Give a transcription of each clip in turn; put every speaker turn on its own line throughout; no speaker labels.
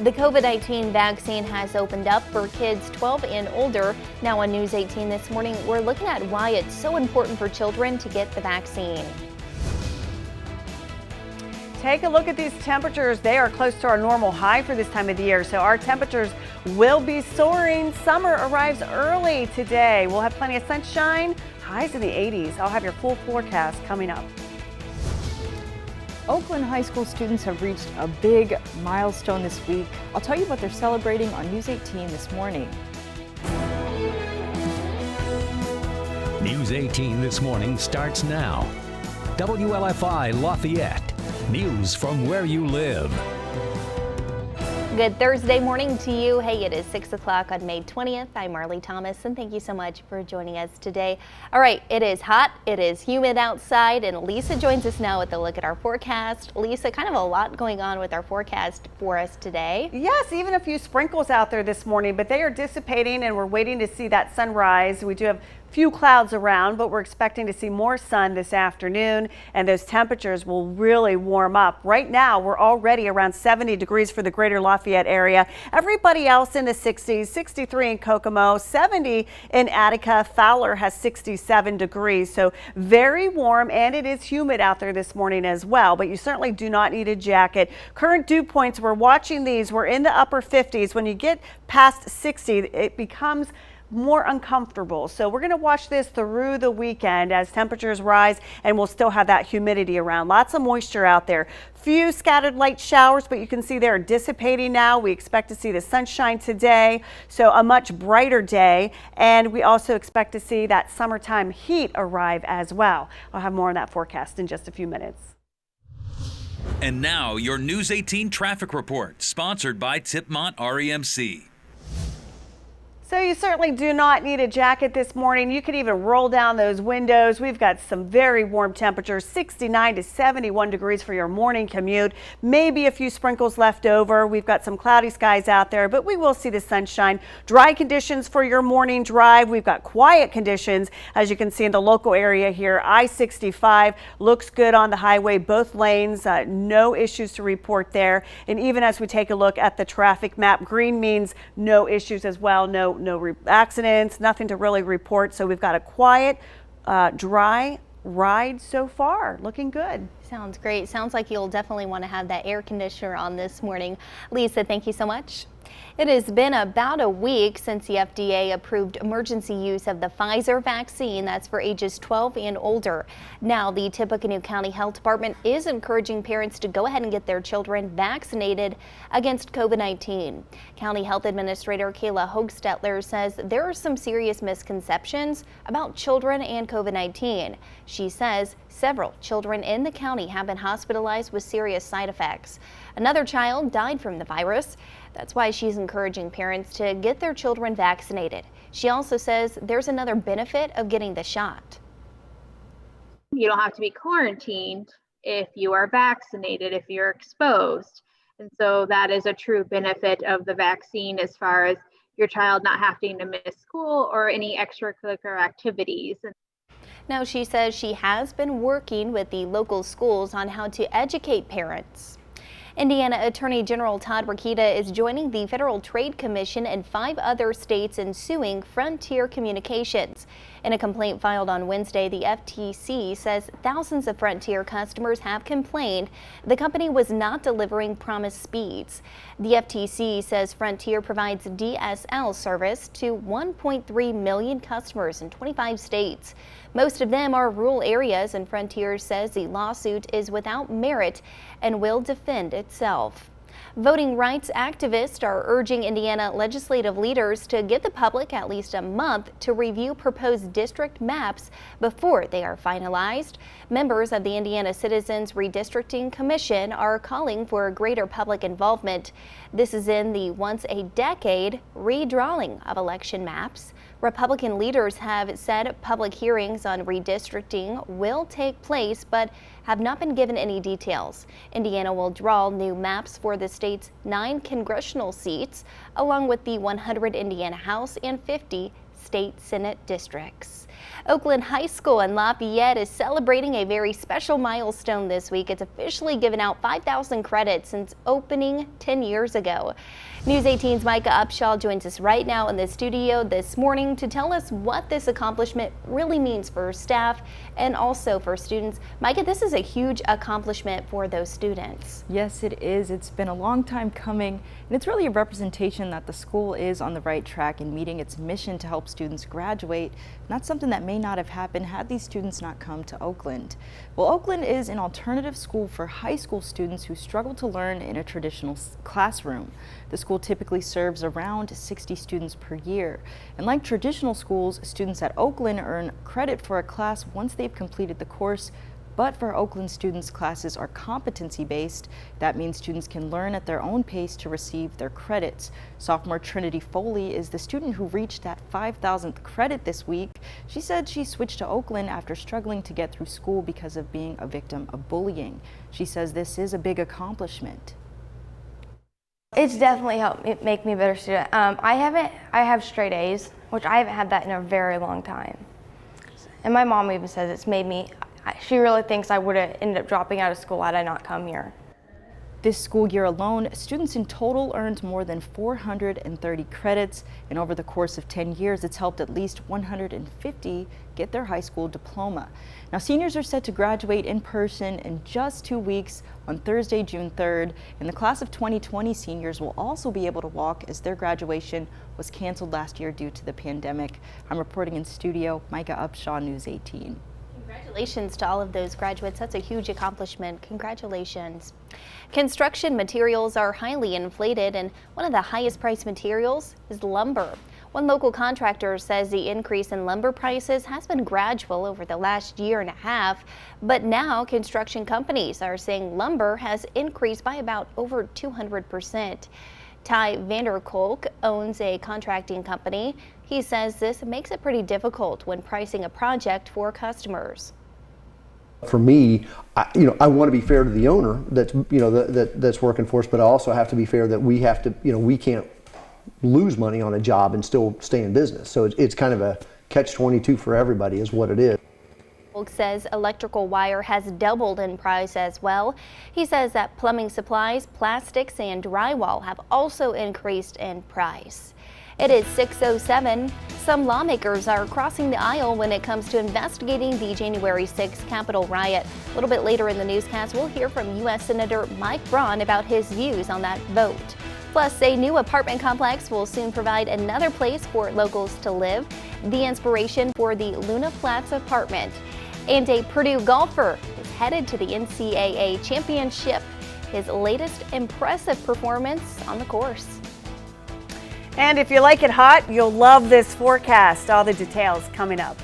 The COVID-19 vaccine has opened up for kids 12 and older. Now on News 18 this morning, we're looking at why it's so important for children to get the vaccine.
Take a look at these temperatures. They are close to our normal high for this time of the year, so our temperatures will be soaring. Summer arrives early today. We'll have plenty of sunshine, highs in the 80s. I'll have your full forecast coming up.
Oakland High School students have reached a big milestone this week. I'll tell you what they're celebrating on News 18 this morning.
News 18 this morning starts now. WLFI Lafayette. News from where you live.
Good Thursday morning to you. Hey, it is 6 o'clock on May 20th. I'm Marley Thomas, and thank you so much for joining us today. All right, it is hot, it is humid outside, and Lisa joins us now with a look at our forecast. Lisa, kind of a lot going on with our forecast for us today.
Yes, even a few sprinkles out there this morning, but they are dissipating, and we're waiting to see that sunrise. We do have few clouds around, but we're expecting to see more sun this afternoon, and those temperatures will really warm up. Right now, we're already around 70 degrees for the greater Lafayette area. Everybody else in the 60s, 63 in Kokomo, 70 in Attica. Fowler has 67 degrees, so very warm, and it is humid out there this morning as well, but you certainly do not need a jacket. Current dew points, we're watching these. We're in the upper 50s. When you get past 60, it becomes more uncomfortable. So we're going to watch this through the weekend as temperatures rise, and we'll still have that humidity around. Lots of moisture out there. Few scattered light showers, but you can see they're dissipating now. We expect to see the sunshine today, so a much brighter day, and we also expect to see that summertime heat arrive as well. I'll have more on that forecast in just a few minutes.
And now your News 18 traffic report, sponsored by Tipmont REMC.
So you certainly do not need a jacket this morning. You could even roll down those windows. We've got some very warm temperatures, 69 to 71 degrees for your morning commute. Maybe a few sprinkles left over. We've got some cloudy skies out there, but we will see the sunshine. Dry conditions for your morning drive. We've got quiet conditions, as you can see in the local area here. I-65 looks good on the highway, both lanes. No issues to report there. And even as we take a look at the traffic map, green means no issues as well. No accidents, nothing to really report. So we've got a quiet, dry ride so far. Looking good.
Sounds great. Sounds like you'll definitely want to have that air conditioner on this morning. Lisa, thank you so much. It has been about a week since the FDA approved emergency use of the Pfizer vaccine that's for ages 12 and older. Now, the Tippecanoe County Health Department is encouraging parents to go ahead and get their children vaccinated against COVID-19. County Health Administrator Kayla Hochstetler says there are some serious misconceptions about children and COVID-19. She says several children in the county have been hospitalized with serious side effects. Another child died from the virus. That's why she's encouraging parents to get their children vaccinated. She also says there's another benefit of getting the shot.
You don't have to be quarantined if you are vaccinated, if you're exposed. And so that is a true benefit of the vaccine as far as your child not having to miss school or any extracurricular activities.
Now, she says she has been working with the local schools on how to educate parents. Indiana Attorney General Todd Rokita is joining the Federal Trade Commission and 5 other states in suing Frontier Communications. In a complaint filed on Wednesday, the FTC says thousands of Frontier customers have complained the company was not delivering promised speeds. The FTC says Frontier provides DSL service to 1.3 million customers in 25 states. Most of them are rural areas, and Frontier says the lawsuit is without merit and will defend itself. Voting rights activists are urging Indiana legislative leaders to give the public at least a month to review proposed district maps before they are finalized. Members of the Indiana Citizens Redistricting Commission are calling for greater public involvement. This is in the once-a-decade redrawing of election maps. Republican leaders have said public hearings on redistricting will take place, but have not been given any details. Indiana will draw new maps for the state's 9 congressional seats, along with the 100 Indiana House and 50 state Senate districts. Oakland High School in Lafayette is celebrating a very special milestone this week. It's officially given out 5,000 credits since opening 10 years ago. News 18's Micah Upshaw joins us right now in the studio this morning to tell us what this accomplishment really means for staff and also for students. Micah, this is a huge accomplishment for those students.
Yes, it is. It's been a long time coming, and it's really a representation that the school is on the right track in meeting its mission to help students graduate. And that's something that may not have happened had these students not come to Oakland. Well, Oakland is an alternative school for high school students who struggle to learn in a traditional classroom. The school typically serves around 60 students per year. And like traditional schools, students at Oakland earn credit for a class once they've completed the course. But for Oakland students, classes are competency-based. That means students can learn at their own pace to receive their credits. Sophomore Trinity Foley is the student who reached that 5,000th credit this week. She said she switched to Oakland after struggling to get through school because of being a victim of bullying. She says this is a big accomplishment.
It's definitely helped make me a better student. I have straight A's, which I haven't had that in a very long time. And my mom even says it's made me, she really thinks I would have ended up dropping out of school had I not come here.
This school year alone, students in total earned more than 430 credits, and over the course of 10 years, it's helped at least 150 get their high school diploma. Now, seniors are set to graduate in person in just 2 weeks on Thursday, June 3rd, and the class of 2020 seniors will also be able to walk as their graduation was canceled last year due to the pandemic. I'm reporting in studio, Micah Upshaw, News 18.
Congratulations to all of those graduates. That's a huge accomplishment. Congratulations. Construction materials are highly inflated, and one of the highest priced materials is lumber. One local contractor says the increase in lumber prices has been gradual over the last year and a half, but now construction companies are saying lumber has increased by about over 200%. Ty Vanderkolk owns a contracting company. He says this makes it pretty difficult when pricing a project for customers.
For me, I want to be fair to the owner that's working for us, but I also have to be fair that we have to, we can't lose money on a job and still stay in business. So it's kind of a catch-22 for everybody is what it is.
Volk says electrical wire has doubled in price as well. He says that plumbing supplies, plastics, and drywall have also increased in price. It is 6:07. Some lawmakers are crossing the aisle when it comes to investigating the January 6th Capitol riot. A little bit later in the newscast, we'll hear from U.S. Senator Mike Braun about his views on that vote. Plus, a new apartment complex will soon provide another place for locals to live, the inspiration for the Luna Flats apartment. And a Purdue golfer is headed to the NCAA championship, his latest impressive performance on the course.
And if you like it hot, you'll love this forecast. All the details coming up.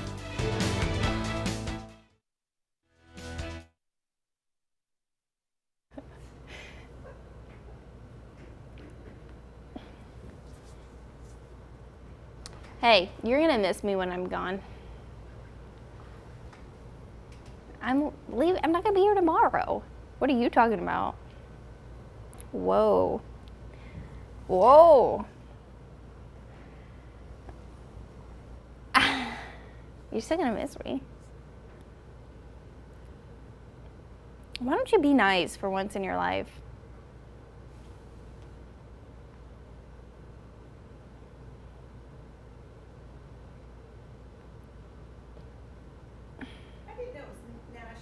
Hey, you're gonna miss me when I'm gone. I'm not gonna be here tomorrow. What are you talking about? Whoa. Whoa. You're still gonna miss me. Why don't you be nice for once in your life?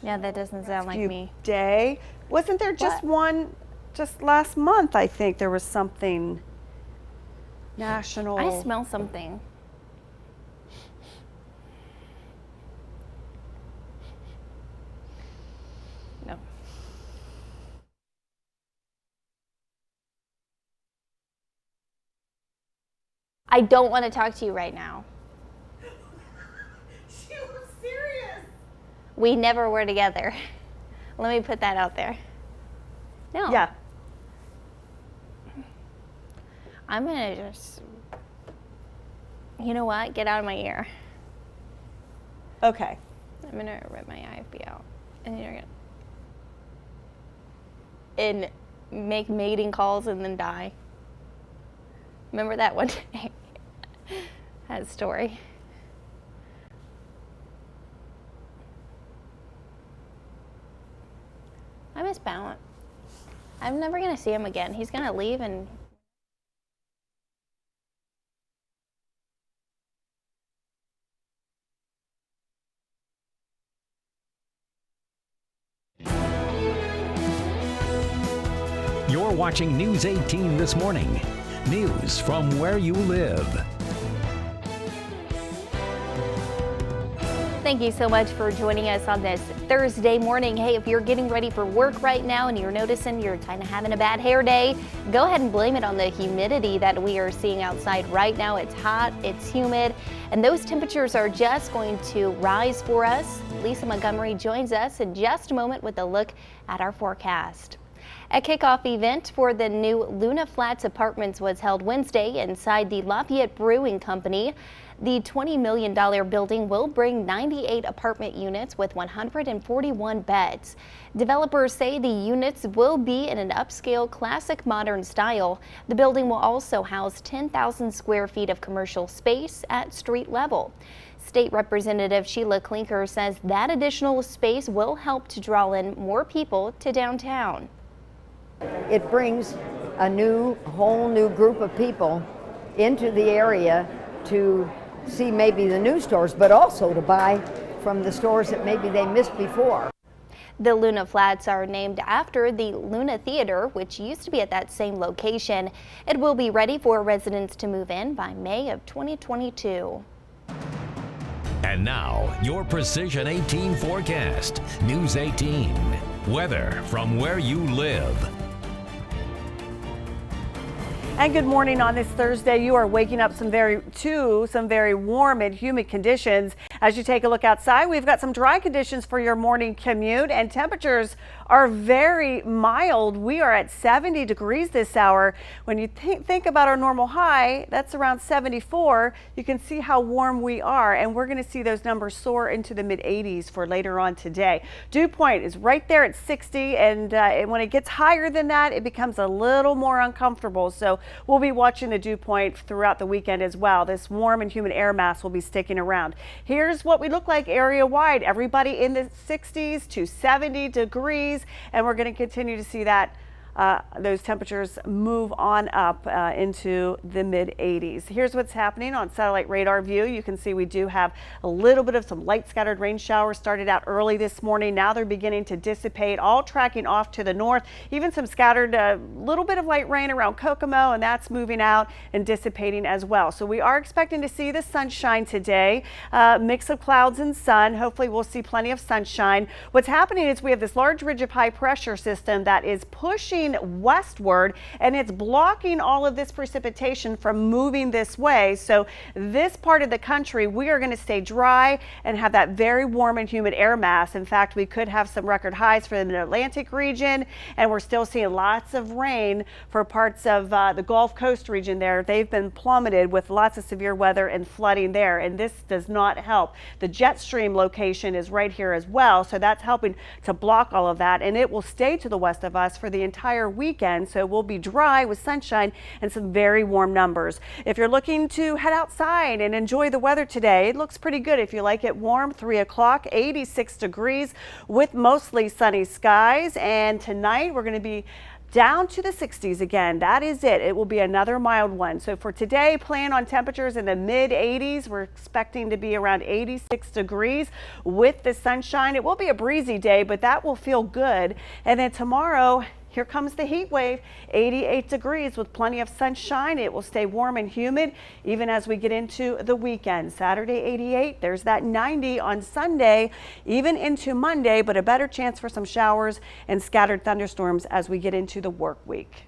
Yeah, that doesn't sound like me.
Day. Wasn't there just one just last month? I think there was something national.
I smell something. No. I don't want to talk to you right now.
She was serious.
We never were together. Let me put that out there. No.
Yeah.
I'm gonna just, you know what? Get out of my ear.
Okay.
I'm gonna rip my IFB out, and you're gonna and make mating calls and then die. Remember that one day? That story. miss Ballant. I'm never going to see him again. He's going to leave and
You're watching News 18 This Morning. News from where you live.
thank you so much for joining us on this Thursday morning. Hey, if you're getting ready for work right now and you're noticing you're kind of having a bad hair day, go ahead and blame it on the humidity that we are seeing outside right now. It's hot, it's humid, and those temperatures are just going to rise for us. Lisa Montgomery joins us in just a moment with a look at our forecast. A kickoff event for the new Luna Flats Apartments was held Wednesday inside the Lafayette Brewing Company. The $20 million building will bring 98 apartment units with 141 beds. Developers say the units will be in an upscale classic modern style. The building will also house 10,000 square feet of commercial space at street level. State Representative Sheila Klinker says that additional space will help to draw in more people to downtown.
It brings a whole new group of people into the area to see maybe the new stores, but also to buy from the stores that maybe they missed before.
The Luna Flats are named after the Luna Theater, which used to be at that same location. It will be ready for residents to move in by May of 2022.
And now, your Precision 18 forecast. News 18. Weather from where you live.
And good morning on this Thursday. You are waking up some very warm and humid conditions. As you take a look outside, we've got some dry conditions for your morning commute, and temperatures are very mild. We are at 70 degrees this hour. When you think about our normal high, that's around 74. You can see how warm we are, and we're going to see those numbers soar into the mid 80s for later on today. Dew point is right there at 60, and when it gets higher than that, it becomes a little more uncomfortable. So we'll be watching the dew point throughout the weekend as well. This warm and humid air mass will be sticking around. Here's what we look like area wide. Everybody in the 60s to 70 degrees, and we're going to continue to see that those temperatures move on up into the mid 80s. Here's what's happening on satellite radar view. You can see we do have a little bit of some light scattered rain showers started out early this morning. Now they're beginning to dissipate, all tracking off to the north. Even some scattered little bit of light rain around Kokomo, and that's moving out and dissipating as well. So we are expecting to see the sunshine today, mix of clouds and sun. Hopefully we'll see plenty of sunshine. What's happening is we have this large ridge of high pressure system that is pushing westward, and it's blocking all of this precipitation from moving this way. So this part of the country, we are going to stay dry and have that very warm and humid air mass. In fact, we could have some record highs for the Mid-Atlantic region, and we're still seeing lots of rain for parts of the Gulf Coast region there. They've been plummeted with lots of severe weather and flooding there, and this does not help. The jet stream location is right here as well, so that's helping to block all of that, and it will stay to the west of us for the entire weekend. So we'll be dry with sunshine and some very warm numbers. If you're looking to head outside and enjoy the weather today, it looks pretty good if you like it warm. 3 o'clock, 86 degrees with mostly sunny skies, and tonight we're going to be down to the 60s again. That is it. It will be another mild one. So for today, plan on temperatures in the mid 80s. We're expecting to be around 86 degrees with the sunshine. It will be a breezy day, but that will feel good. And then tomorrow, here comes the heat wave, 88 degrees with plenty of sunshine. It will stay warm and humid even as we get into the weekend. Saturday 88, there's that 90 on Sunday, even into Monday, but a better chance for some showers and scattered thunderstorms as we get into the work week.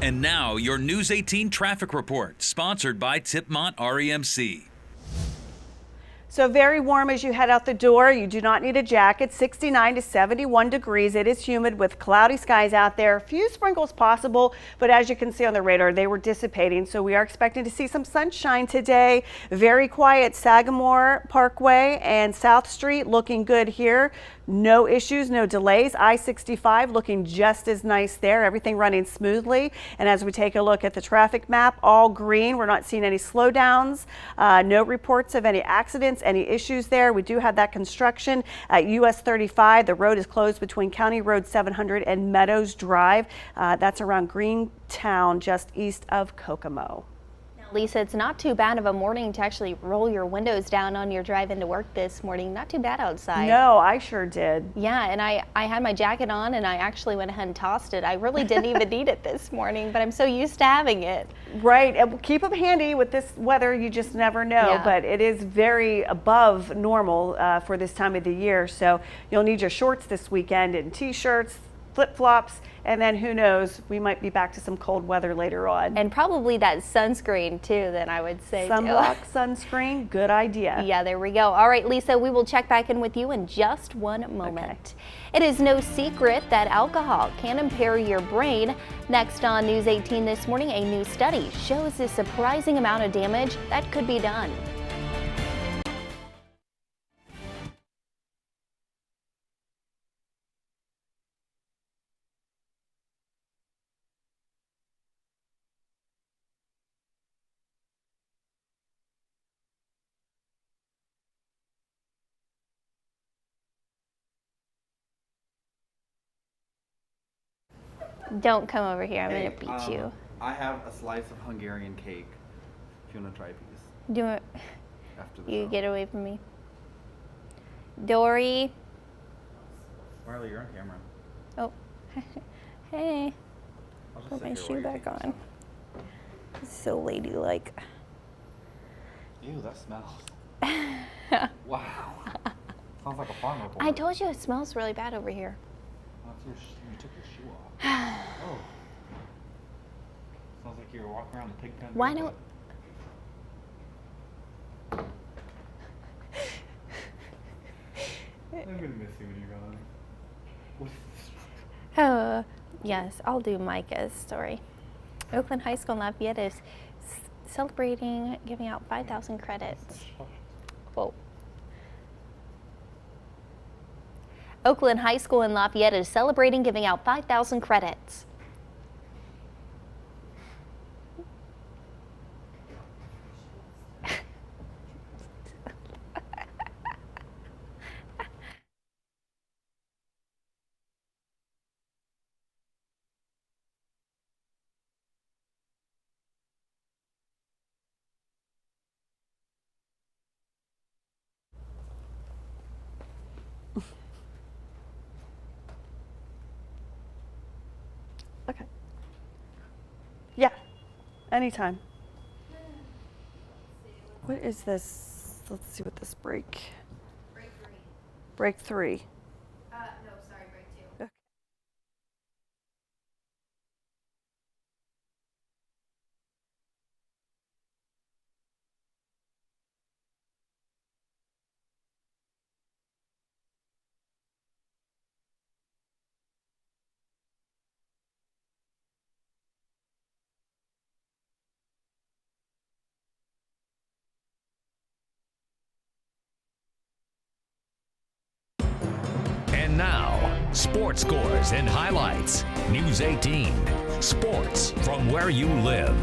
And now your News 18 traffic report, sponsored by Tipmont REMC.
So very warm as you head out the door. You do not need a jacket. 69 to 71 degrees. It is humid with cloudy skies out there. A few sprinkles possible, but as you can see on the radar, they were dissipating. So we are expecting to see some sunshine today. Very quiet Sagamore Parkway and South Street looking good here. no issues, no delays. I-65 looking just as nice there, everything running smoothly. And as we take a look at the traffic map, all green. We're not seeing any slowdowns, no reports of any accidents, any issues there. We do have that construction at US 35. The road is closed between County Road 700 and Meadows Drive. That's around Greentown, just east of Kokomo.
Lisa, it's not too bad of a morning to actually roll your windows down on your drive into work this morning. Not too bad outside.
No, I sure did.
Yeah, and I had my jacket on and I actually went ahead and tossed it. I really didn't even need it this morning, but I'm so used to having it.
Right, and keep them handy with this weather. You just never know,
Yeah.
but it is very above normal for this time of the year. So you'll need your shorts this weekend and t-shirts, flip-flops, and then who knows, we might be back to some cold weather later on.
And probably that sunscreen too, then I would say.
Sunblock, sunscreen, good idea.
Yeah, there we go. All right, Lisa, we will check back in with you in just one moment. Okay. It is no secret that alcohol can impair your brain. Next on News 18 this morning, a new study shows a surprising amount of damage that could be done. Don't come over here. I'm
Hey,
gonna beat you.
I have a slice of Hungarian cake. If you want to try a piece
Do it.
after the
You
show.
get away from me. Dory.
Riley, you're on camera.
Oh. Hey.
I'll just
Put
sit
my
here
shoe
while you
back
take
on. So ladylike.
this. Ew, that smells. Wow. Sounds like a farm report.
I told you it smells really bad over here.
You took your shoe off. Oh. Sounds like you're walking around the pig pen.
Why don't...
I'm gonna miss you when you're gone.
Yes, I'll do Micah's story. Oakland High School in Lafayette is celebrating giving out 5,000 credits. Whoa. Oakland High School in Lafayette is celebrating giving out 5,000 credits.
Okay. Yeah, anytime. What is this? Let's see what this break. Break 3.
No, sorry, break 2.
Okay.
And now, sports scores and highlights. News 18. Sports from where you live.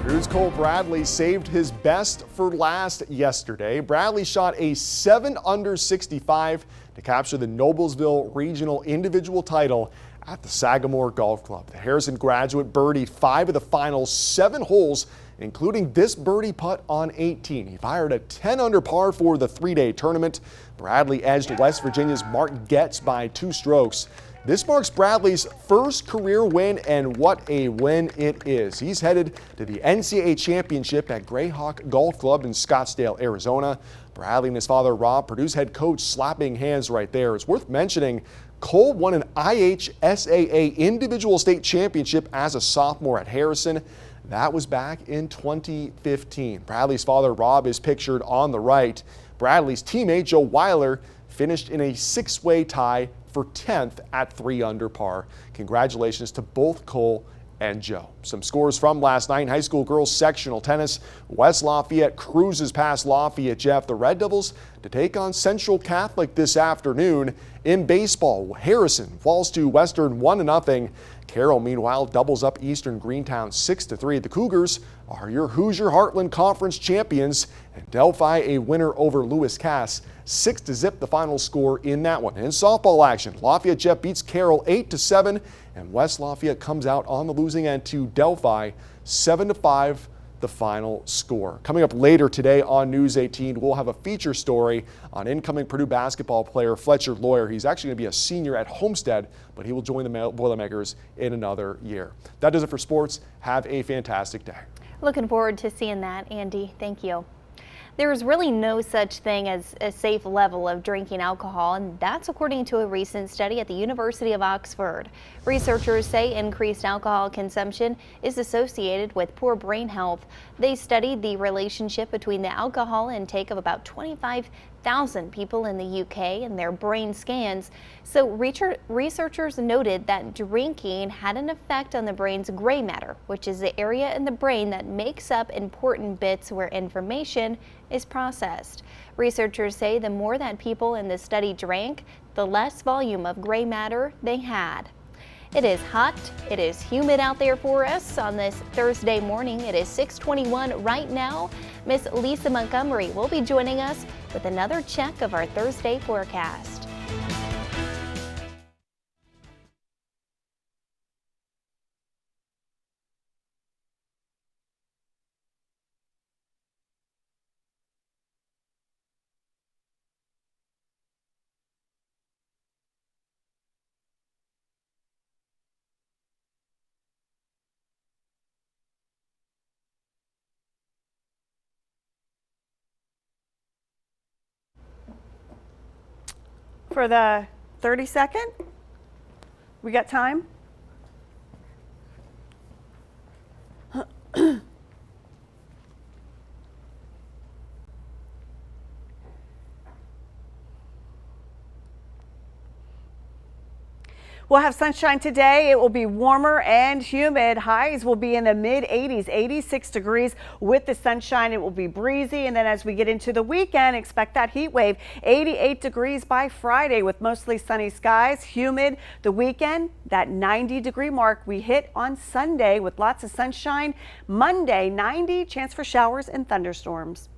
Drew's Cole Bradley saved his best for last yesterday. Bradley shot a 7 under 65 to capture the Noblesville Regional Individual title at the Sagamore Golf Club. The Harrison graduate birdied 5 of the final 7 holes, including this birdie putt on 18. He fired a 10 under par for the 3-day tournament. Bradley edged West Virginia's Mark Getz by 2 strokes. This marks Bradley's first career win, and what a win it is. He's headed to the NCAA Championship at Greyhawk Golf Club in Scottsdale, Arizona. Bradley and his father, Rob, Purdue's head coach, slapping hands right there. It's worth mentioning Cole won an IHSAA Individual State Championship as a sophomore at Harrison. That was back in 2015. Bradley's father, Rob, is pictured on the right. Bradley's teammate, Joe Weiler, finished in a 6-way tie for 10th at 3 under par. Congratulations to both Cole and Joe. Some scores from last night. High school girls sectional tennis. West Lafayette cruises past Lafayette Jeff. The Red Devils to take on Central Catholic this afternoon. In baseball, Harrison falls to Western 1-0. Carroll, meanwhile, doubles up Eastern Greentown 6-3. The Cougars are your Hoosier Heartland Conference champions, and Delphi a winner over Lewis Cass 6-0 the final score in that one. In softball action, Lafayette Jeff beats Carroll 8-7, and West Lafayette comes out on the losing end to Delphi 7-5 the final score. Coming up later today on News 18, we'll have a feature story on incoming Purdue basketball player Fletcher Lawyer. He's actually going to be a senior at Homestead, but he will join the Boilermakers in another year. That does it for sports. Have a fantastic day.
Looking forward to seeing that, Andy. Thank you. There is really no such thing as a safe level of drinking alcohol, and that's according to a recent study at the University of Oxford. Researchers say increased alcohol consumption is associated with poor brain health. They studied the relationship between the alcohol intake of about 25,000 people in the UK and their brain scans. So researchers noted that drinking had an effect on the brain's gray matter, which is the area in the brain that makes up important bits where information is processed. Researchers say the more that people in the study drank, the less volume of gray matter they had. It is hot, it is humid out there for us on this Thursday morning. It is 6:21 right now. Miss Lisa Montgomery will be joining us with another check of our Thursday forecast.
For the 30-second, we got time? We'll have sunshine today. It will be warmer and humid. Highs will be in the mid-80s, 86 degrees with the sunshine. It will be breezy. And then as we get into the weekend, expect that heat wave. 88 degrees by Friday with mostly sunny skies. Humid the weekend. That 90-degree mark we hit on Sunday with lots of sunshine. Monday, 90, chance for showers and thunderstorms.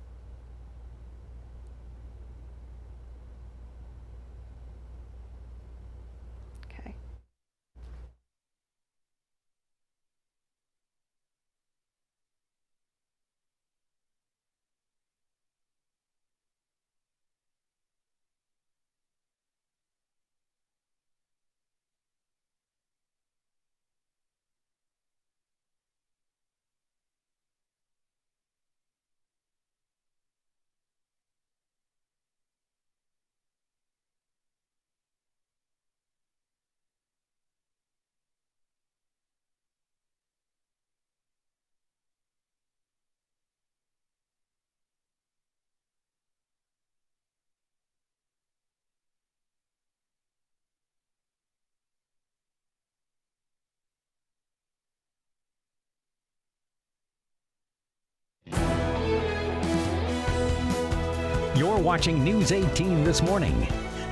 You're watching News 18 this morning.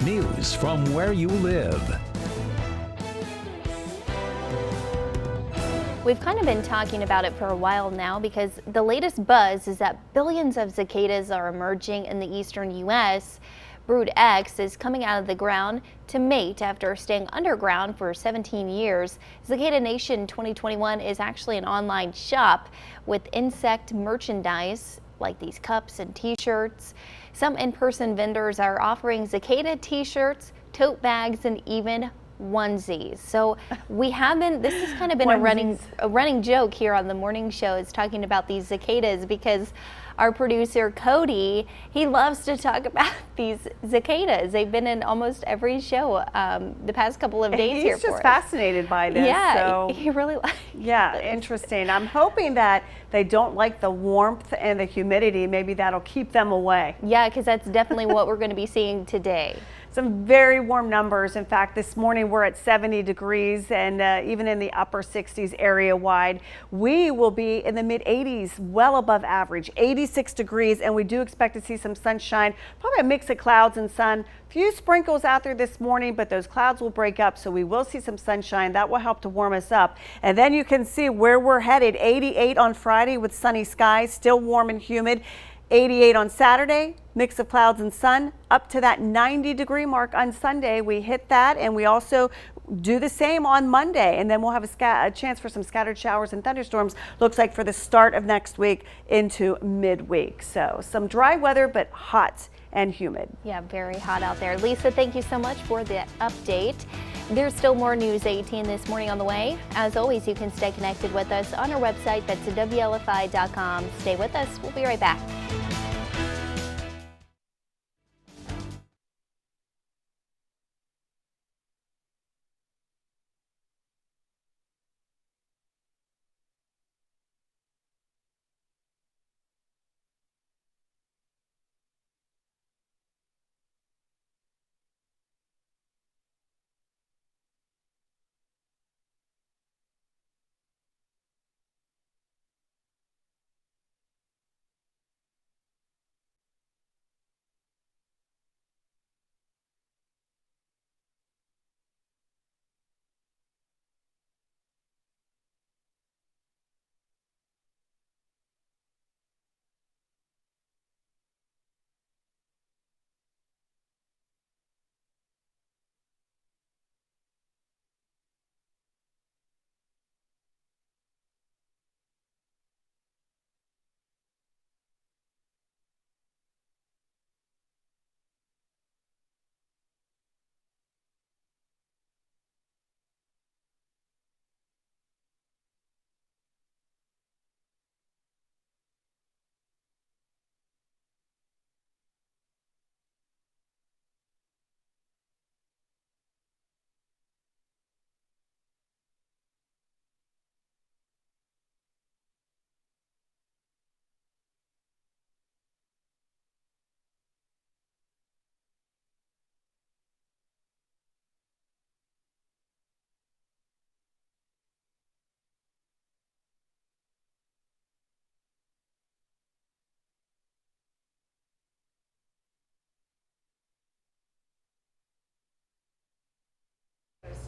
News from where you live.
We've kind of been talking about it for a while now because the latest buzz is that billions of cicadas are emerging in the eastern U.S. Brood X is coming out of the ground to mate after staying underground for 17 years. Cicada Nation 2021 is actually an online shop with insect merchandise like these cups and t-shirts. Some in-person vendors are offering cicada t-shirts, tote bags, and even onesies. So we have been, this has kind of been a running joke here on the morning show, is talking about these cicadas because Our producer Cody, he loves to talk about these cicadas. They've been in almost every show the past couple of days here for us.
He's just fascinated by this.
Yeah,
so.
he really likes
Yeah, interesting. I'm hoping that they don't like the warmth and the humidity. Maybe that'll keep them away.
Yeah, because that's definitely what we're going to be seeing today.
Some very warm numbers. In fact, this morning we're at 70 degrees and even in the upper 60s area wide. We will be in the mid 80s, well above average, 86 degrees, and we do expect to see some sunshine, probably a mix of clouds and sun. Few sprinkles out there this morning, but those clouds will break up, so we will see some sunshine. That will help to warm us up. And then you can see where we're headed. 88 on Friday with sunny skies, still warm and humid. 88 on Saturday, mix of clouds and sun, up to that 90-degree mark on Sunday. We hit that, and we also do the same on Monday, and then we'll have a chance for some scattered showers and thunderstorms, looks like for the start of next week into midweek. So some dry weather, but hot and humid.
Yeah, very hot out there. Lisa, thank you so much for the update. There's still more News 18 this morning on the way. As always, you can stay connected with us on our website. That's WLFI.com. Stay with us. We'll be right back.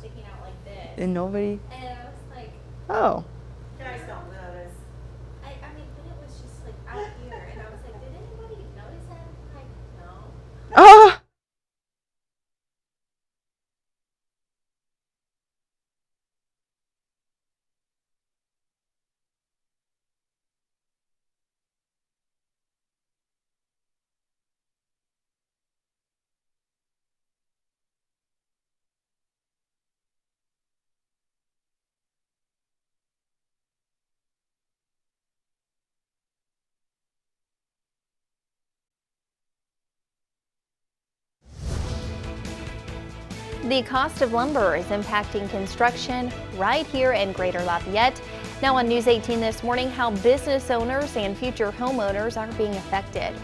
Sticking out like this.
And nobody?
And I was like,
Oh.
You guys don't notice.
I mean, but it was just like out here. And I was like, did anybody notice that? Like, no.
Ah!
The cost of lumber is impacting construction right here in Greater Lafayette. Now on News 18 this morning, how business owners and future homeowners are being affected.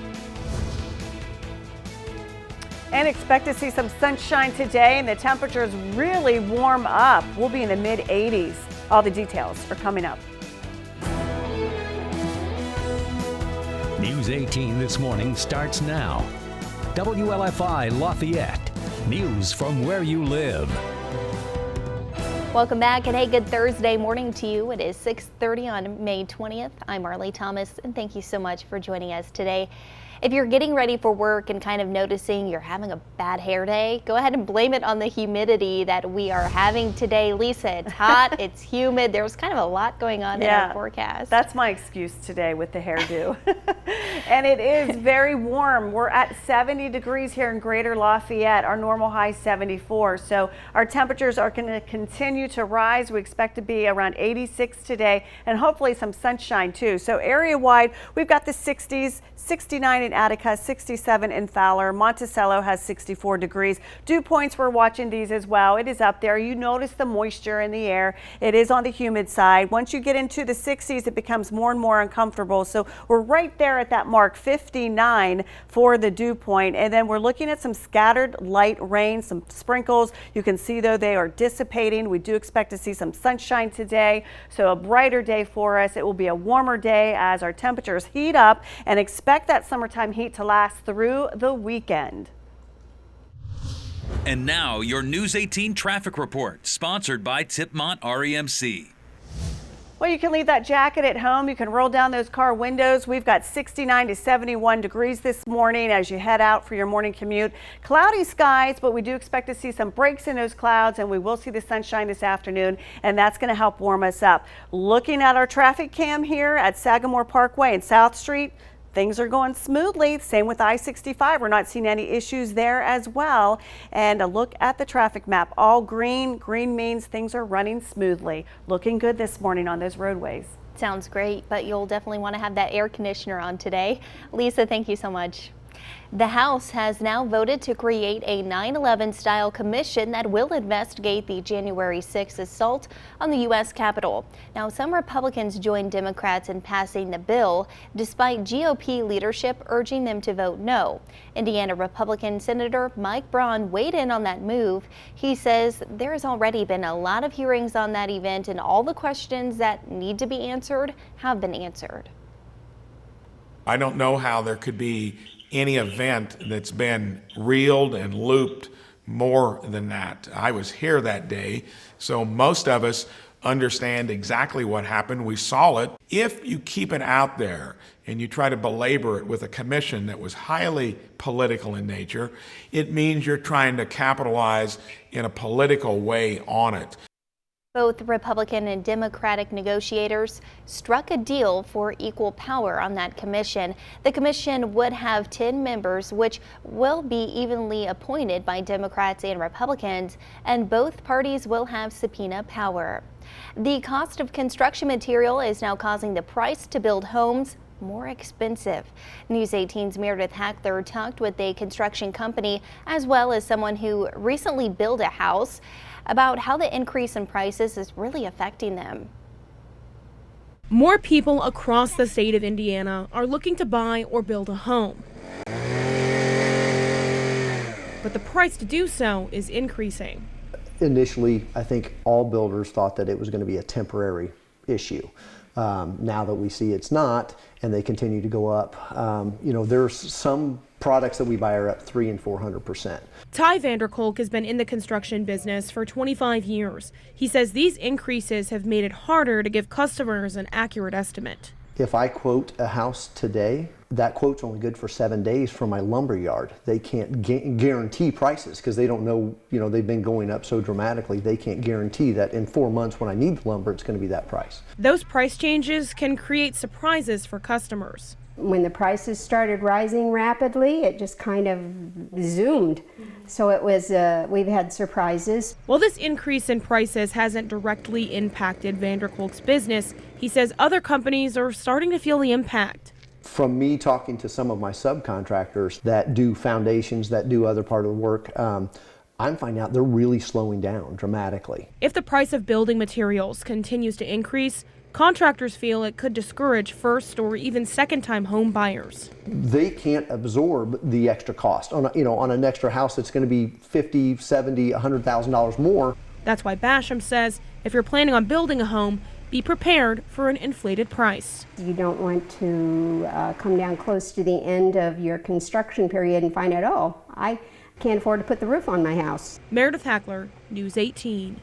And expect to see some sunshine today, and the temperatures really warm up. We'll be in the mid 80s. All the details are coming up.
News 18 this morning starts now. WLFI Lafayette. News from where you live.
Welcome back, and hey, good Thursday morning to you. It is 6:30 on May 20th. I'm Marley Thomas, and thank you so much for joining us today. If you're getting ready for work and kind of noticing you're having a bad hair day, go ahead and blame it on the humidity that we are having today. Lisa, it's hot, it's humid. There's kind of a lot going on in our forecast.
That's my excuse today with the hairdo. And it is very warm. We're at 70 degrees here in Greater Lafayette. Our normal high 74. So our temperatures are going to continue to rise. We expect to be around 86 today and hopefully some sunshine too. So area wide, we've got the 60s, 69 in Attica, 67 in Fowler. Monticello has 64 degrees. Dew points, we're watching these as well. It is up there. You notice the moisture in the air. It is on the humid side. Once you get into the 60s, it becomes more and more uncomfortable. So we're right there at that mark, 59 for the dew point. And then we're looking at some scattered light rain, some sprinkles. You can see though they are dissipating. We do expect to see some sunshine today. So a brighter day for us. It will be a warmer day as our temperatures heat up, and expect that summertime heat to last through the weekend.
And now your News 18 traffic report, sponsored by Tipmont REMC.
Well, you can leave that jacket at home. You can roll down those car windows. We've got 69 to 71 degrees this morning as you head out for your morning commute. Cloudy skies, but we do expect to see some breaks in those clouds, and we will see the sunshine this afternoon, and that's going to help warm us up. Looking at our traffic cam here at Sagamore Parkway and South Street, things are going smoothly. Same with I-65. We're not seeing any issues there as well. And a look at the traffic map, all green. Green means things are running smoothly. Looking good this morning on those roadways.
Sounds great, but you'll definitely want to have that air conditioner on today. Lisa, thank you so much. The House has now voted to create a 9/11 style commission that will investigate the January 6th assault on the U.S. Capitol. Now, some Republicans joined Democrats in passing the bill, despite GOP leadership urging them to vote no. Indiana Republican Senator Mike Braun weighed in on that move. He says there has already been a lot of hearings on that event, and all the questions that need to be answered have been answered.
I don't know how there could be any event that's been reeled and looped more than that. I was here that day, so most of us understand exactly what happened. We saw it. If you keep it out there and you try to belabor it with a commission that was highly political in nature, it means you're trying to capitalize in a political way on it.
Both Republican and Democratic negotiators struck a deal for equal power on that commission. The commission would have 10 members, which will be evenly appointed by Democrats and Republicans, and both parties will have subpoena power. The cost of construction material is now causing the price to build homes more expensive. News 18's Meredith Hackler talked with a construction company as well as someone who recently built a house about how the increase in prices is really affecting them.
More people across the state of Indiana are looking to buy or build a home. But the price to do so is increasing.
Initially, I think all builders thought that it was going to be a temporary issue. Now that we see it's not, and they continue to go up, there's some products that we buy are up 300% and 400%.
Ty Vanderkolk has been in the construction business for 25 years. He says these increases have made it harder to give customers an accurate estimate.
If I quote a house today, that quote's only good for 7 days from my lumber yard. They can't guarantee prices because they don't know, they've been going up so dramatically. They can't guarantee that in 4 months when I need the lumber, it's going to be that price.
Those price changes can create surprises for customers.
When the prices started rising rapidly, it just kind of zoomed. So it was, we've had surprises.
While this increase in prices hasn't directly impacted Vanderkolk's business, he says other companies are starting to feel the impact.
From me talking to some of my subcontractors that do foundations, that do other part of the work, I'm finding out they're really slowing down dramatically.
If the price of building materials continues to increase, contractors feel it could discourage first or even second-time home buyers.
They can't absorb the extra cost. On an extra house, it's going to be $50,000, $70,000, $100,000 more.
That's why Basham says if you're planning on building a home, be prepared for an inflated price.
You don't want to come down close to the end of your construction period and find out, oh, I can't afford to put the roof on my house.
Meredith Hackler, News 18.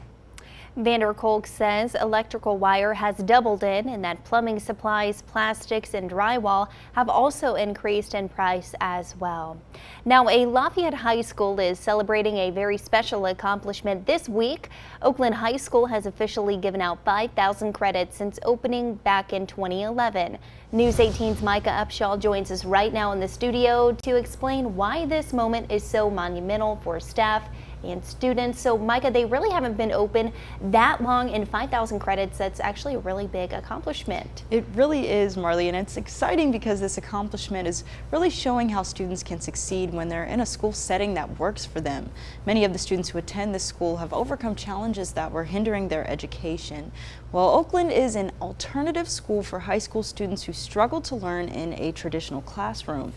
Vanderkolk says electrical wire has doubled in and that plumbing supplies, plastics, and drywall have also increased in price as well. Now, a Lafayette High School is celebrating a very special accomplishment this week. Oakland High School has officially given out 5,000 credits since opening back in 2011. News 18's Micah Upshaw joins us right now in the studio to explain why this moment is so monumental for staff and students. So Micah, they really haven't been open that long, and 5,000 credits, that's actually a really big accomplishment.
It really is, Marley, and it's exciting because this accomplishment is really showing how students can succeed when they're in a school setting that works for them. Many of the students who attend this school have overcome challenges that were hindering their education. Well, Oakland is an alternative school for high school students who struggle to learn in a traditional classroom.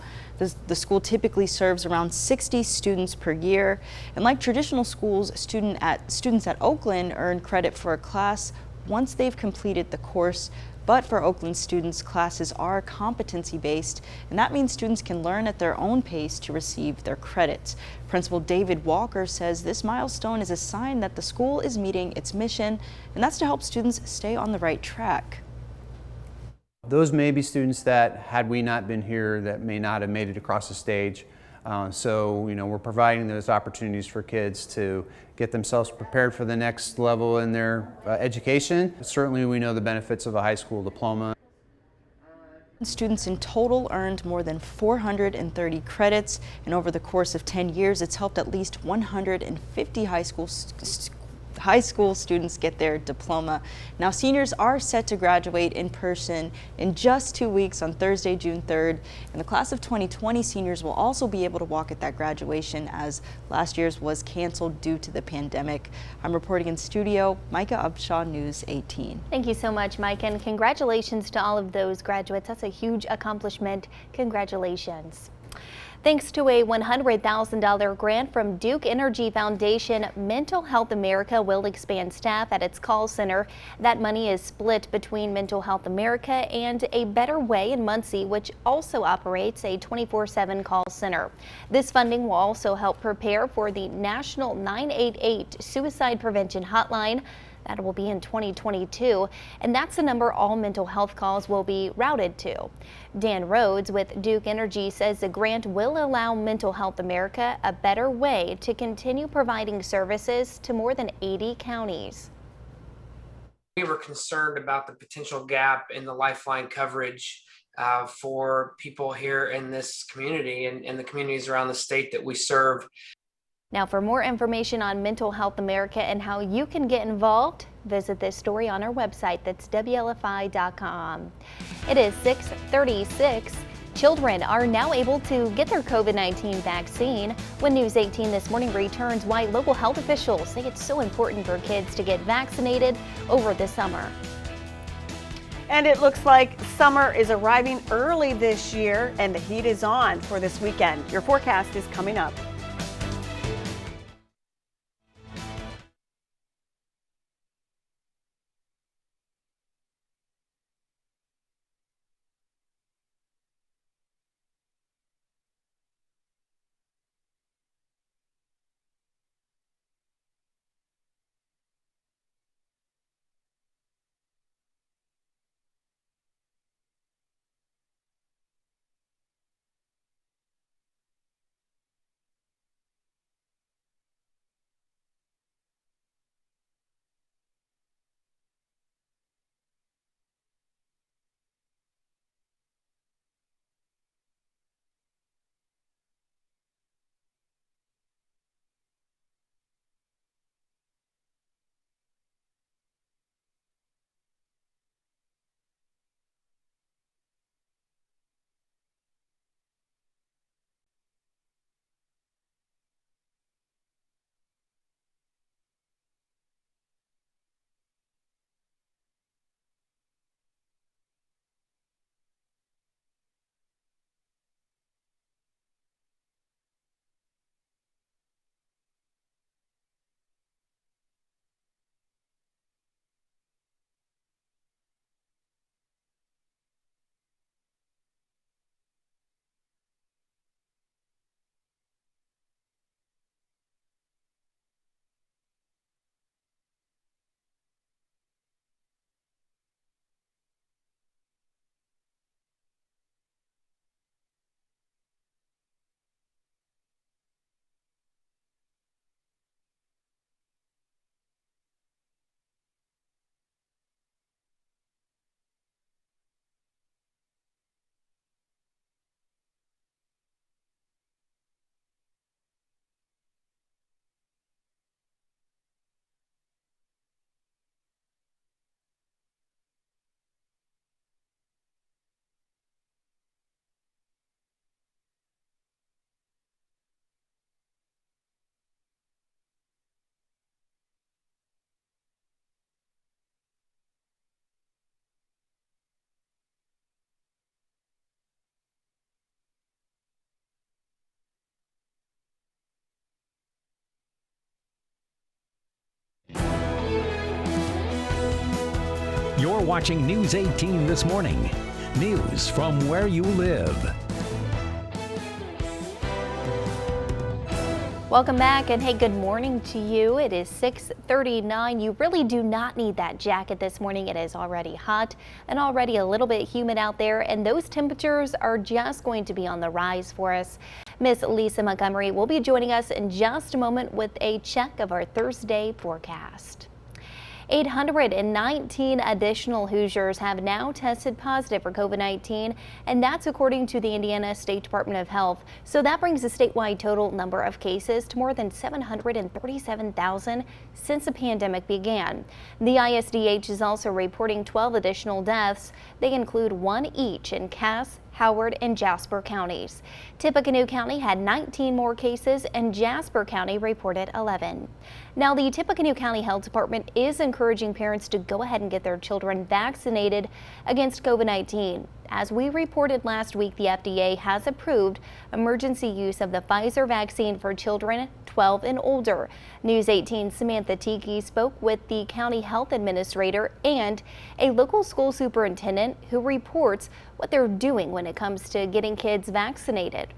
The school typically serves around 60 students per year, and like traditional schools, students at Oakland earn credit for a class once they've completed the course. But for Oakland students, classes are competency-based, and that means students can learn at their own pace to receive their credits. Principal David Walker says this milestone is a sign that the school is meeting its mission, and that's to help students stay on the right track.
Those may be students that, had we not been here, that may not have made it across the stage. So, we're providing those opportunities for kids to get themselves prepared for the next level in their education. Certainly, we know the benefits of a high school diploma.
Students in total earned more than 430 credits, and over the course of 10 years, it's helped at least 150 high school students get their diploma. Now, seniors are set to graduate in person in just 2 weeks on Thursday, June 3rd. And the class of 2020 seniors will also be able to walk at that graduation, as last year's was canceled due to the pandemic. I'm reporting in studio, Micah Upshaw, News 18.
Thank you so much, Mike, and congratulations to all of those graduates. That's a huge accomplishment. Congratulations. Thanks to a $100,000 grant from Duke Energy Foundation, Mental Health America will expand staff at its call center. That money is split between Mental Health America and A Better Way in Muncie, which also operates a 24/7 call center. This funding will also help prepare for the National 988 Suicide Prevention Hotline. That will be in 2022, and that's the number all mental health calls will be routed to. Dan Rhodes with Duke Energy says the grant will allow Mental Health America a better way to continue providing services to more than 80 counties.
We were concerned about the potential gap in the lifeline coverage for people here in this community and the communities around the state that we serve.
Now, for more information on Mental Health America and how you can get involved, visit this story on our website. That's WLFI.com. It is 6:36. Children are now able to get their COVID-19 vaccine. When News 18 this morning returns, why local health officials say it's so important for kids to get vaccinated over the summer.
And it looks like summer is arriving early this year, and the heat is on for this weekend. Your forecast is coming up.
You're watching News 18 This Morning. News from where you live.
Welcome back, and hey, good morning to you. It is 6:39. You really do not need that jacket this morning. It is already hot and already a little bit humid out there, and those temperatures are just going to be on the rise for us. Miss Lisa Montgomery will be joining us in just a moment with a check of our Thursday forecast. 819 additional Hoosiers have now tested positive for COVID-19, and that's according to the Indiana State Department of Health. So that brings the statewide total number of cases to more than 737,000 since the pandemic began. The ISDH is also reporting 12 additional deaths. They include one each in Cass, Howard, and Jasper counties. Tippecanoe County had 19 more cases, and Jasper County reported 11. Now, the Tippecanoe County Health Department is encouraging parents to go ahead and get their children vaccinated against COVID-19. As we reported last week, the FDA has approved emergency use of the Pfizer vaccine for children 12 and older. News 18 Samantha Tiki spoke with the county health administrator and a local school superintendent who reports what they're doing when it comes to getting kids vaccinated.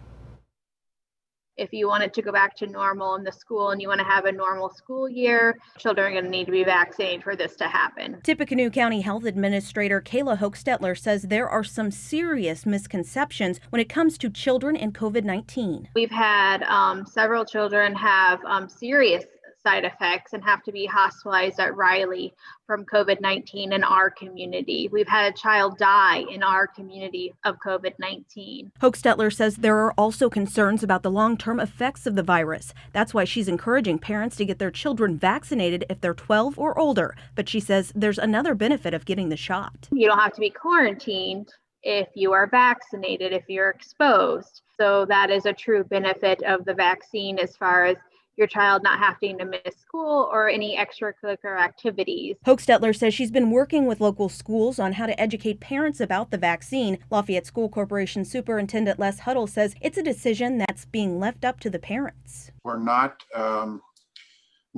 If you want it to go back to normal in the school and you want to have a normal school year, children are going to need to be vaccinated for this to happen.
Tippecanoe County Health Administrator Kayla Hochstetler says there are some serious misconceptions when it comes to children and COVID-19.
We've had several children have serious side effects and have to be hospitalized at Riley from COVID-19 in our community. We've had a child die in our community of COVID-19.
Hochstetler says there are also concerns about the long-term effects of the virus. That's why she's encouraging parents to get their children vaccinated if they're 12 or older. But she says there's another benefit of getting the shot.
You don't have to be quarantined if you are vaccinated, if you're exposed. So that is a true benefit of the vaccine as far as your child not having to miss school or any extracurricular activities.
Hochstetler says she's been working with local schools on how to educate parents about the vaccine. Lafayette School Corporation Superintendent Les Huddle says it's a decision that's being left up to the parents.
We're not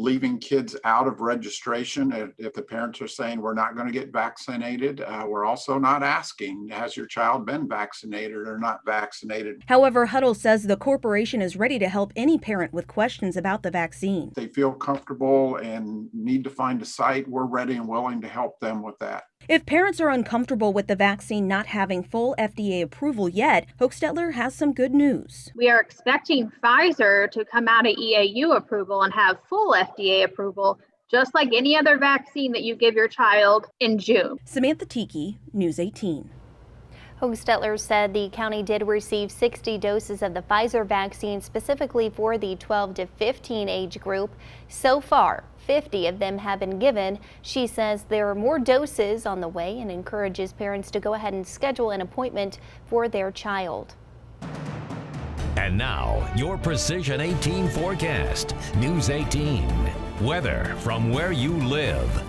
leaving kids out of registration. If the parents are saying we're not going to get vaccinated, we're also not asking, has your child been vaccinated or not vaccinated?
However, Huddle says the corporation is ready to help any parent with questions about the vaccine.
If they feel comfortable and need to find a site, we're ready and willing to help them with that.
If parents are uncomfortable with the vaccine not having full FDA approval yet, Hochstetler has some good news.
We are expecting Pfizer to come out of EAU approval and have full FDA approval, just like any other vaccine that you give your child in June.
Samantha Tiki, News 18.
Hochstetler said the county did receive 60 doses of the Pfizer vaccine specifically for the 12 to 15 age group. So far, 50 of them have been given. She says there are more doses on the way and encourages parents to go ahead and schedule an appointment for their child.
And now, your Precision 18 forecast. News 18. Weather from where you live.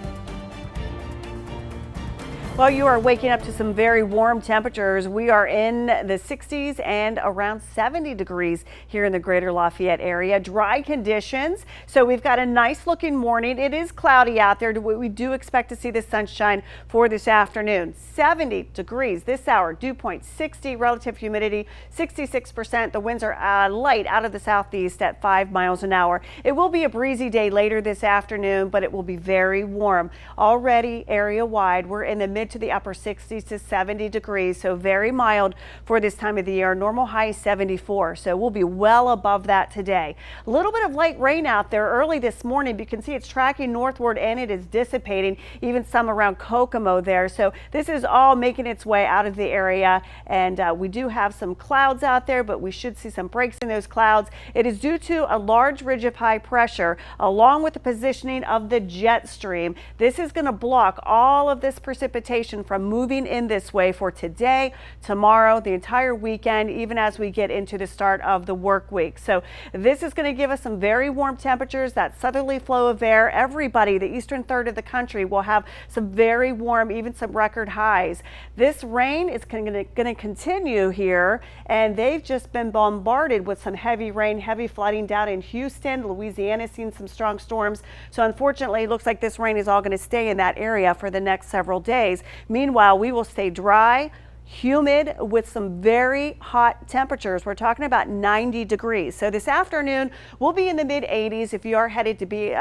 Well, you are waking up to some very warm temperatures. We are in the 60s and around 70 degrees here in the greater Lafayette area. Dry conditions. So we've got a nice looking morning. It is cloudy out there. We do expect to see the sunshine for this afternoon. 70 degrees this hour. Dew point 60. Relative humidity 66%. The winds are light out of the southeast at 5 miles an hour. It will be a breezy day later this afternoon, but it will be very warm. Already area wide, we're in the mid to the upper 60s to 70 degrees, so very mild for this time of the year. Normal high 74, so we'll be well above that today. A little bit of light rain out there early this morning, but you can see it's tracking northward and it is dissipating, even some around Kokomo there. So this is all making its way out of the area, and we do have some clouds out there, but we should see some breaks in those clouds. It is due to a large ridge of high pressure along with the positioning of the jet stream. This is going to block all of this precipitation precipitation from moving in this way for today, tomorrow, the entire weekend, even as we get into the start of the work week. So this is going to give us some very warm temperatures, that southerly flow of air. Everybody, the eastern third of the country, will have some very warm, even some record highs. This rain is going to continue here, and they've just been bombarded with some heavy rain, heavy flooding down in Houston. Louisiana seen some strong storms. So unfortunately, it looks like this rain is all going to stay in that area for the next several days. Meanwhile, we will stay dry, humid, with some very hot temperatures. We're talking about 90 degrees. So this afternoon we'll be in the mid 80s. If you are headed to be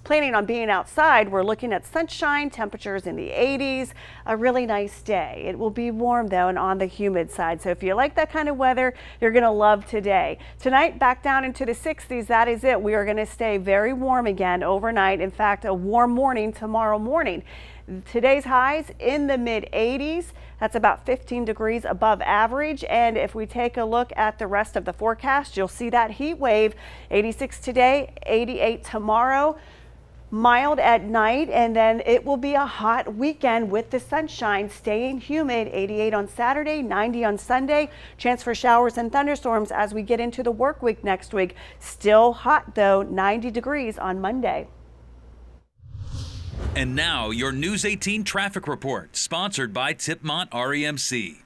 planning on being outside, we're looking at sunshine, temperatures in the 80s, a really nice day. It will be warm though and on the humid side. So if you like that kind of weather, you're going to love today. Tonight back down into the 60s. That is it. We are going to stay very warm again overnight. In fact, a warm morning tomorrow morning. Today's highs in the mid 80s. That's about 15 degrees above average. And if we take a look at the rest of the forecast, you'll see that heat wave. 86 today, 88 tomorrow. Mild at night, and then it will be a hot weekend with the sunshine staying humid. 88 on Saturday, 90 on Sunday. Chance for showers and thunderstorms as we get into the work week next week. Still hot though, 90 degrees on Monday.
And now your News 18 traffic report, sponsored by Tipmont REMC.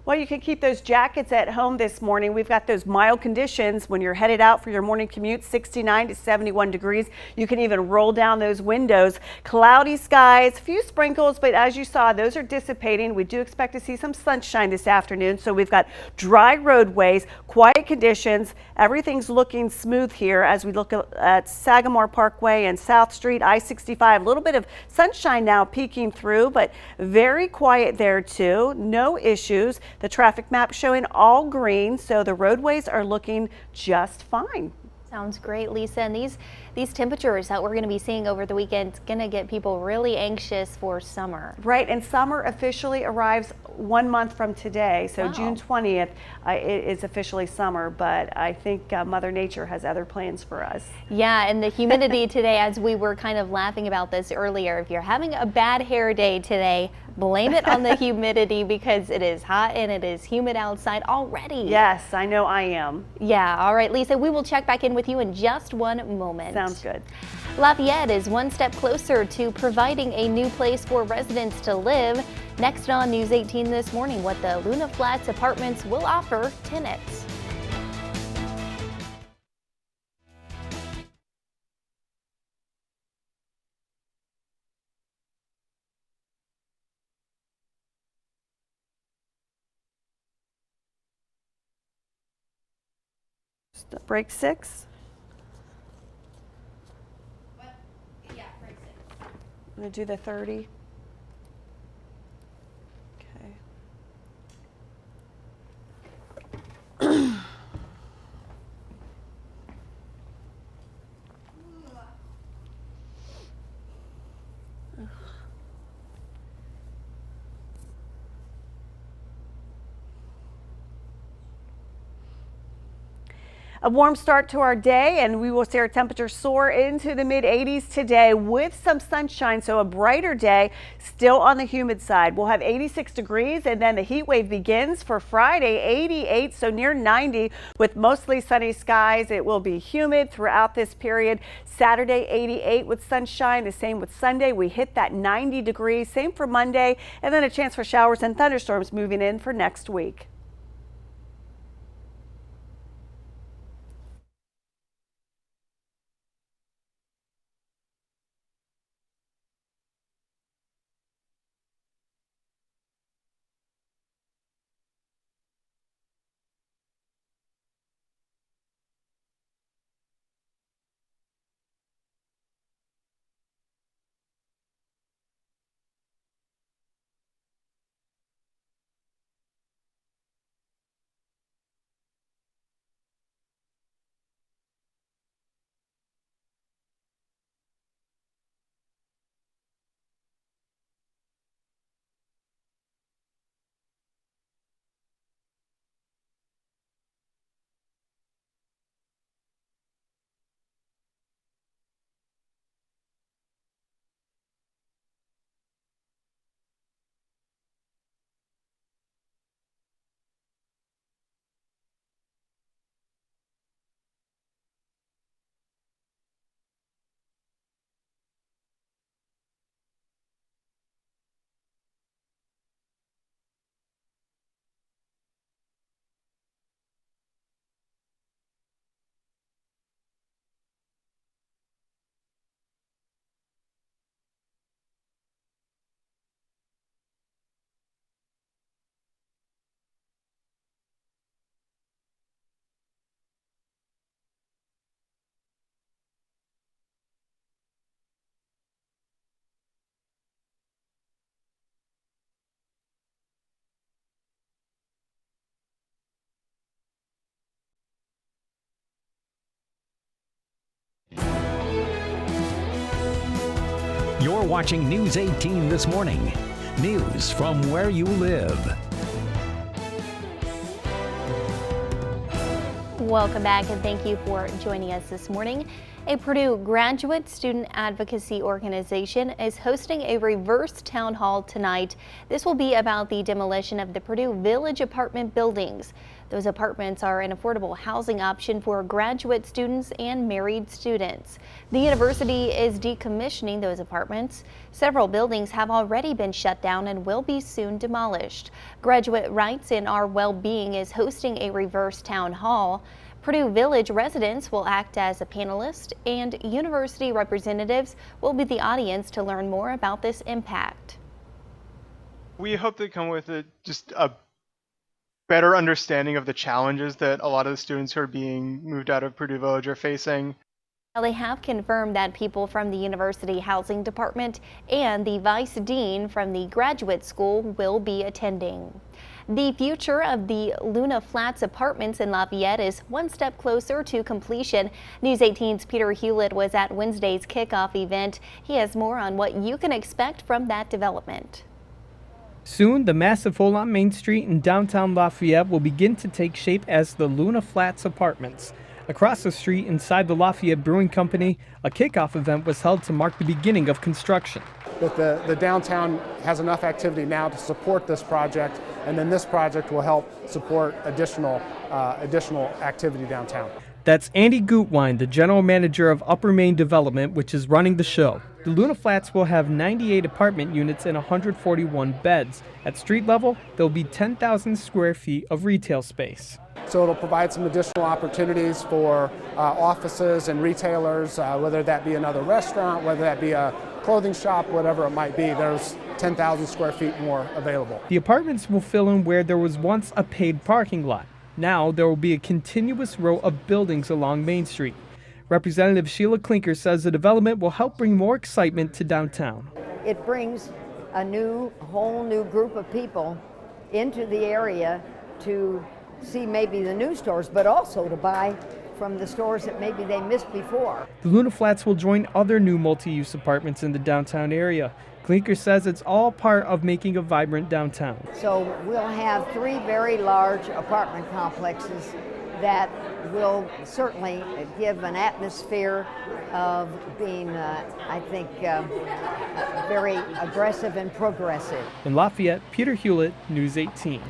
Well, you can keep those jackets at home this morning. We've got those mild conditions when you're headed out for your morning commute, 69 to 71 degrees. You can even roll down those windows. Cloudy skies, few sprinkles, but as you saw, those are dissipating. We do expect to see some sunshine this afternoon. So we've got dry roadways, quiet conditions. Everything's looking smooth here as we look at Sagamore Parkway and South Street, I-65. A little bit of sunshine now peeking through, but very quiet there too. No issues. The traffic map showing all green, so the roadways are looking just fine.
Sounds great, Lisa. And these temperatures that we're going to be seeing over the weekend going to get people really anxious for summer.
Right, and summer officially arrives 1 month from today, so
Wow.
June 20th it is officially summer, but I think Mother Nature has other plans for us.
Yeah, and the humidity today, as we were kind of laughing about this earlier, if you're having a bad hair day today, blame it on the humidity because it is hot and it is humid outside already.
Yes, I know I am.
Yeah, all right, Lisa, we will check back in with you in just one moment.
Sounds good.
Lafayette is one step closer to providing a new place for residents to live. Next on News 18 this morning, what the Luna Flats apartments will offer tenants.
Break 6.
Yeah, break 6.
I'm going to do the 30. A warm start to our day, and we will see our temperature soar into the mid 80s today with some sunshine, so a brighter day, still on the humid side. We'll have 86 degrees, and then the heat wave begins for Friday, 88, so near 90 with mostly sunny skies. It will be humid throughout this period. Saturday, 88 with sunshine, the same with Sunday. We hit that 90 degrees, same for Monday, and then a chance for showers and thunderstorms moving in for next week.
You're watching News 18 This Morning. News from where you live.
Welcome back and thank you for joining us this morning. A Purdue graduate student advocacy organization is hosting a reverse town hall tonight. This will be about the demolition of the Purdue Village apartment buildings. Those apartments are an affordable housing option for graduate students and married students. The university is decommissioning those apartments. Several buildings have already been shut down and will be soon demolished. Graduate Rights in Our Well-Being is hosting a reverse town hall. Purdue Village residents will act as a panelist, and university representatives will be the audience to learn more about this impact.
We hope to come with just a better understanding of the challenges that a lot of the students who are being moved out of Purdue Village are facing.
They have confirmed that people from the University Housing Department and the Vice Dean from the graduate school will be attending. The future of the Luna Flats apartments in Lafayette is one step closer to completion. News 18's Peter Hewlett was at Wednesday's kickoff event. He has more on what you can expect from that development.
Soon, the massive hole on Main Street in downtown Lafayette will begin to take shape as the Luna Flats apartments. Across the street, inside the Lafayette Brewing Company, a kickoff event was held to mark the beginning of construction.
But the downtown has enough activity now to support this project, and then this project will help support additional activity downtown.
That's Andy Gutwein, the general manager of Upper Main Development, which is running the show. The Luna Flats will have 98 apartment units and 141 beds. At street level, there will be 10,000 square feet of retail space.
So it'll provide some additional opportunities for offices and retailers, whether that be another restaurant, whether that be a clothing shop, whatever it might be. There's 10,000 square feet more available.
The apartments will fill in where there was once a paid parking lot. Now there will be a continuous row of buildings along Main Street. Representative Sheila Klinker says the development will help bring more excitement to downtown.
It brings a whole new group of people into the area to see maybe the new stores, but also to buy from the stores that maybe they missed before.
The Luna Flats will join other new multi-use apartments in the downtown area. Klinker says it's all part of making a vibrant downtown.
So we'll have 3 very large apartment complexes that will certainly give an atmosphere of being, I think, very aggressive and progressive.
In Lafayette, Peter Hewlett, News 18.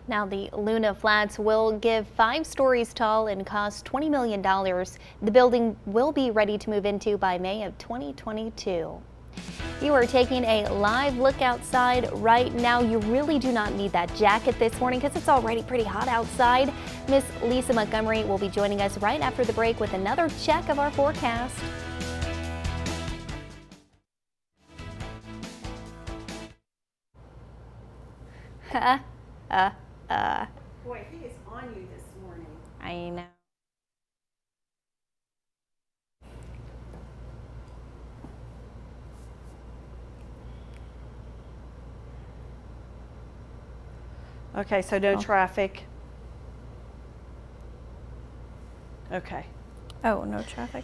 Now, the Luna Flats will give 5 stories tall and cost $20 million. The building will be ready to move into by May of 2022. You are taking a live look outside right now. You really do not need that jacket this morning because it's already pretty hot outside. Miss Lisa Montgomery will be joining us right after the break with another check of our forecast.
Boy, he is on you this morning.
I know.
Okay, so no traffic. Okay.
Oh, no traffic.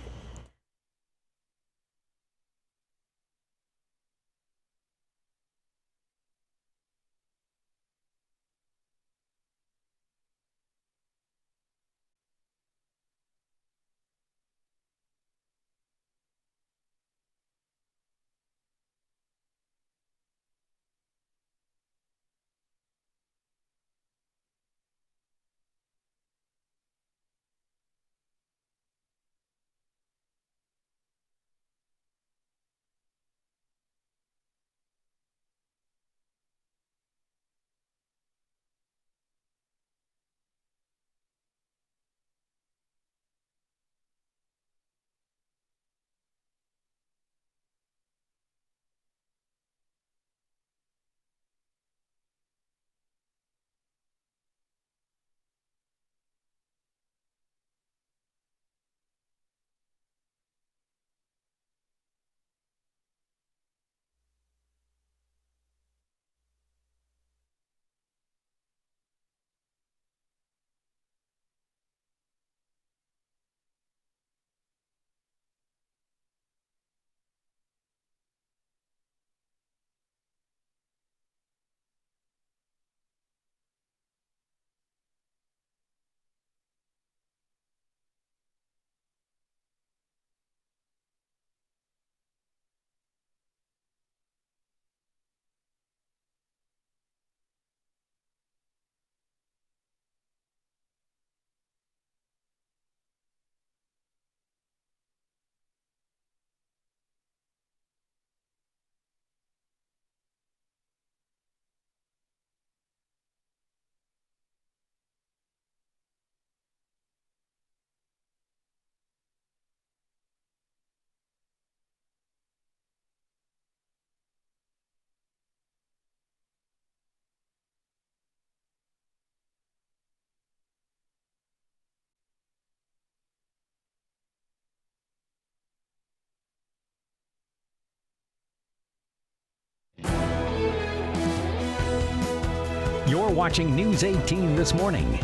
You're watching News 18 This Morning.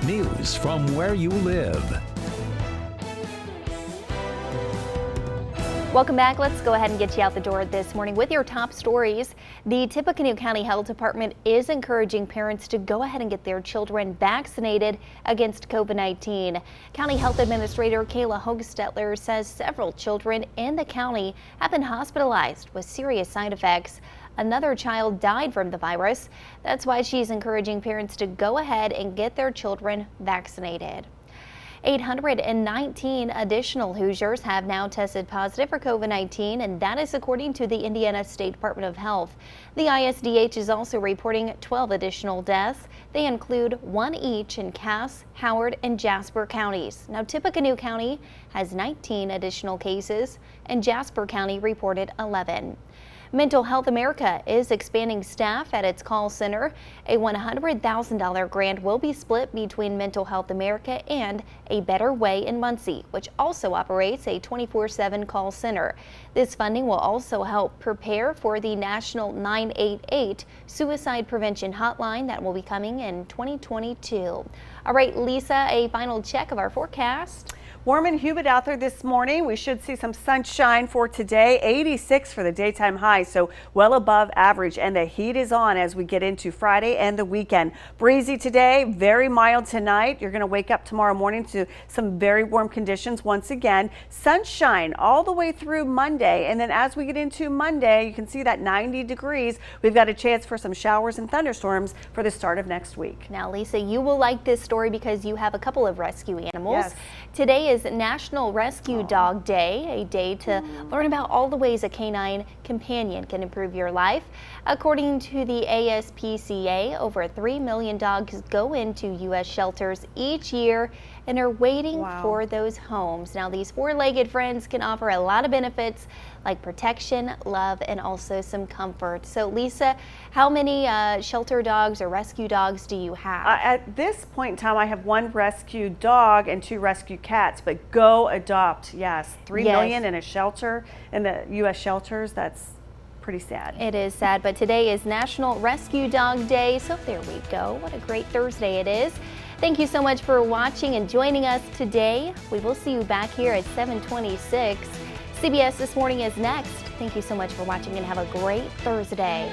News from where you live.
Welcome back. Let's go ahead and get you out the door this morning with your top stories. The Tippecanoe County Health Department is encouraging parents to go ahead and get their children vaccinated against COVID-19. County Health Administrator Kayla Hogestetler says several children in the county have been hospitalized with serious side effects. Another child died from the virus. That's why she's encouraging parents to go ahead and get their children vaccinated. 819 additional Hoosiers have now tested positive for COVID-19, and that is according to the Indiana State Department of Health. The ISDH is also reporting 12 additional deaths. They include 1 each in Cass, Howard, and Jasper counties. Now, Tippecanoe County has 19 additional cases, and Jasper County reported 11. Mental Health America is expanding staff at its call center. A $100,000 grant will be split between Mental Health America and A Better Way in Muncie, which also operates a 24/7 call center. This funding will also help prepare for the National 988 Suicide Prevention Hotline that will be coming in 2022. All right, Lisa, a final check of our forecast.
Warm and humid out there this morning. We should see some sunshine for today. 86 for the daytime high, so well above average. And the heat is on as we get into Friday and the weekend. Breezy today, very mild tonight. You're going to wake up tomorrow morning to some very warm conditions once again. Sunshine all the way through Monday. And then as we get into Monday, you can see that 90 degrees. We've got a chance for some showers and thunderstorms for the start of next week.
Now, Lisa, you will like this story because you have a couple of rescue animals.
Yes.
Today is National Rescue Dog Day, a day to learn about all the ways a canine companion can improve your life. According to the ASPCA, over 3 million dogs go into U.S. shelters each year and are waiting for those homes. Now, these four-legged friends can offer a lot of benefits like protection, love, and also some comfort. So, Lisa, how many shelter dogs or rescue dogs do you have?
At this point in time, I have 1 rescue dog and 2 rescue cats, but go adopt. Yes, 3 million in a shelter, in the U.S. shelters. That's pretty sad.
It is sad, but today is National Rescue Dog Day, so there we go. What a great Thursday it is. Thank you so much for watching and joining us today. We will see you back here at 7:26. CBS This Morning is next. Thank you so much for watching and have a great Thursday.